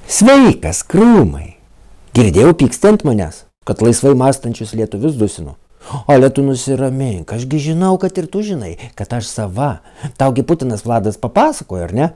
Sveikas, krūmai. Girdėjau pyksti ant manęs, kad laisvai mąstančius lietuvius dusinu. Ale tu nusiramink, ašgi žinau, kad ir tu žinai, kad aš sava. Taugi Putinas Vladas papasakojo, ar ne?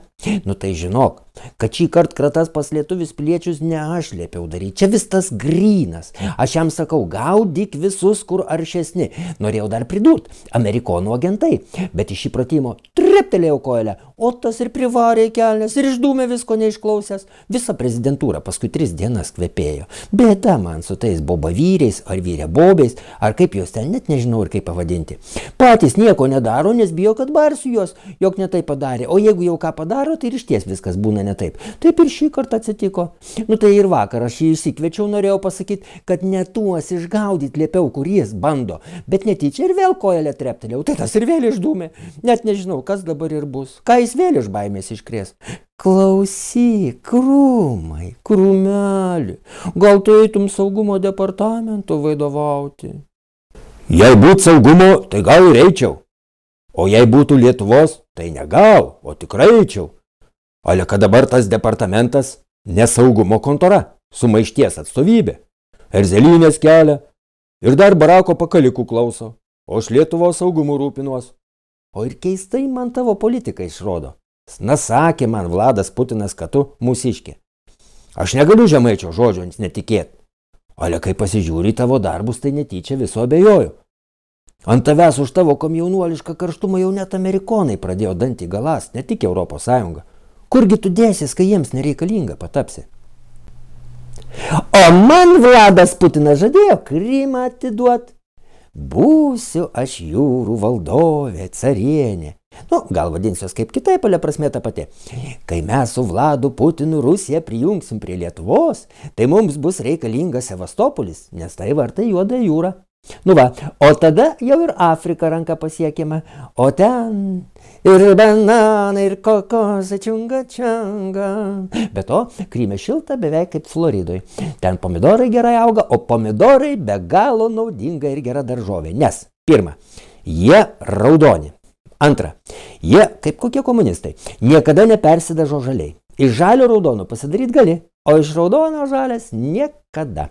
Nu tai žinok, kad šį kartą kratas pas lietuvius piliečius ne aš liepiau daryti. Čia vis tas grynas. Aš jam sakau, gaudyk visus, kur aršesni. Norėjau dar pridurt, amerikonų agentai. Bet iš įpratimo treptelėjau kojelę, o tas ir privarė į kelnes, ir išdūmė visko neišklausęs. Visa prezidentūra paskui 3 dienas kvepėjo. Bėda man su tais bobavyriais, ar vyrebobiais, ar kaip juos ten, net nežinau ir kaip pavadinti. Patys nieko nedaro, nes bijo, kad barsiu juos, jog ne taip padarė. O jeigu jau ką padaro, tai ir išties viskas būna ne taip. Taip ir šį kartą atsitiko. Nu tai ir vakar aš jį išsikviečiau, norėjau pasakyti, kad ne tuos išgaudyti liepiau, kur jis bando. Bet netyčia ir vėl kojelę treptelėjau. Tai tas ir vėl išdūmė. Net nežinau, kas dabar ir bus. Ką jis vėl iš baimės iškrės. Klausyk, krūmai, krūmeli. Gal tu eitum saugumo departamento vadovauti? Jei būtų saugumo, tai gal ir eičiau. O jei būtų Lietuvos, tai ne gal, o tikrai eičiau. Ale kad dabar tas departamentas nesaugumo kontora, sumaišties atstovybė, erzelynės kelia ir dar barako pakalikų klauso, o aš Lietuvos saugumu rūpinuos. O ir keistai man tavo politika išrodo. Na sakė man Vladas Putinas, kad tu mūsiškė. Aš negaliu žemaičio žodžio netikėti. Ale kai pasižiūri tavo darbus, tai netyčia viso abejoju. Ant tavęs už tavo komjaunuolišką karštumą jau net amerikonai pradėjo dantį galas, ne tik Europos Sąjunga. Kurgi tu dėsis, kai jiems nereikalinga patapsi? O man Vladas Putinas žadėjo Krymą atiduot. Būsiu aš jūrų valdovė, carienė. Nu, gal vadinsiuos kaip kitaip, ale prasmė ta pati. Kai mes su Vladu Putinu Rusiją prijungsim prie Lietuvos, tai mums bus reikalingas Sevastopolis, nes tai vartai juoda jūra. Nu va, o tada jau ir Afrika ranka pasiekima, o ten ir bananai, ir kokosai, čiunga, čiunga. Be to, Kryme šilta beveik kaip Floridoj. Ten pomidorai gerai auga, o pomidorai be galo naudinga ir gera daržovė. Nes, pirma, jie raudoni. Antra, jie, kaip kokie komunistai, niekada nepersidažo žaliai. Iš žalio raudono pasidaryt gali, o iš raudono žalės niekada.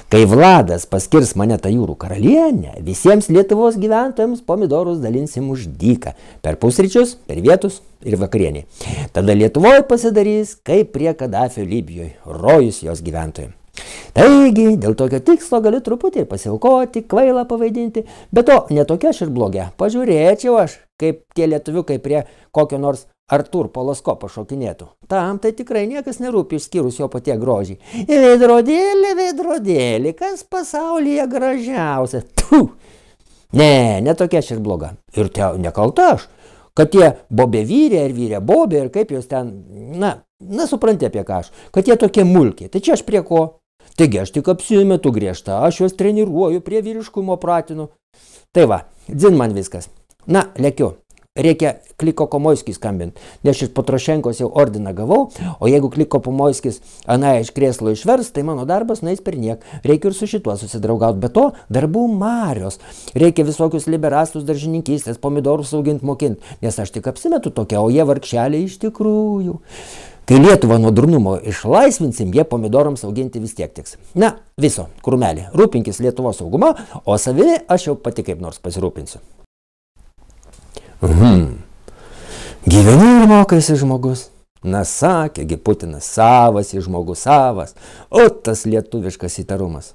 Kai Vladas paskirs mane tą jūrų karalienę, visiems Lietuvos gyventojams pomidorus dalinsim už dyką. Per pusryčius, per vietus ir vakarienį. Tada Lietuvoje pasidarys kaip prie Kadafio Libijoje, rojus jos gyventojams. Taigi, dėl tokio tikslo galiu truputį pasiaukoti, kvailą pavaidinti, bet to netokia aš ir blogė. Pažiūrėčiau aš, kaip tie lietuviukai prie kokio nors Artur Poloskopo šokinėtų. Tam tai tikrai niekas nerūpi išskyrus jo patie grožį. Veidrodėlį, veidrodėlį, kas pasaulyje gražiausia? Tuh! Ne, netokia aš ir bloga. Ir te nekalta aš, kad tie bobevyriai ir vyrebobiai ir kaip jos ten, na supranti apie ką aš, kad jie tokie mulkiai. Tai čia aš prie ko? Taigi aš tik apsimetu griežtą, aš juos treniruoju, prie vyriškumo pratinu. Tai va, dzin man viskas. Na, lėkiu. Reikia Kliko Komoiskį skambinti, nes iš Potrošenkos jau ordiną gavau, o jeigu Kliko Komoiskis aną iš krėslo išvers, tai mano darbas nueis per niek. Reikia ir su šituo susidraugauti, be to darbų marios. Reikia visokius liberastus daržininkystės, pomidorus auginti mokinti, nes aš tik apsimetu tokia, o jie vargšeliai iš tikrųjų. Kai Lietuvą nuo durnumo išlaisvinsim, jie pomidorams auginti vis tiek tiks. Na, viso, krūmelį, rūpinkis Lietuvos saugumo, o savimi aš jau pati kaip nors pasirūpinsiu. Gyveni ir mokaisi žmogus. Na, sakėgi Putinas, savas į žmogus savas, o tas lietuviškas įtarumas.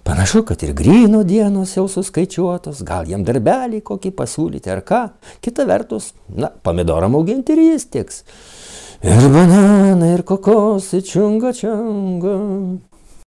Panašu, kad ir gryno dienos jau suskaičiuotos, gal jam darbelį kokį pasiūlyti ar ką. Kita vertus, na, pomidoram auginti ir jis tiks. Ir bananai, ir kokosai, čiunga, čiunga.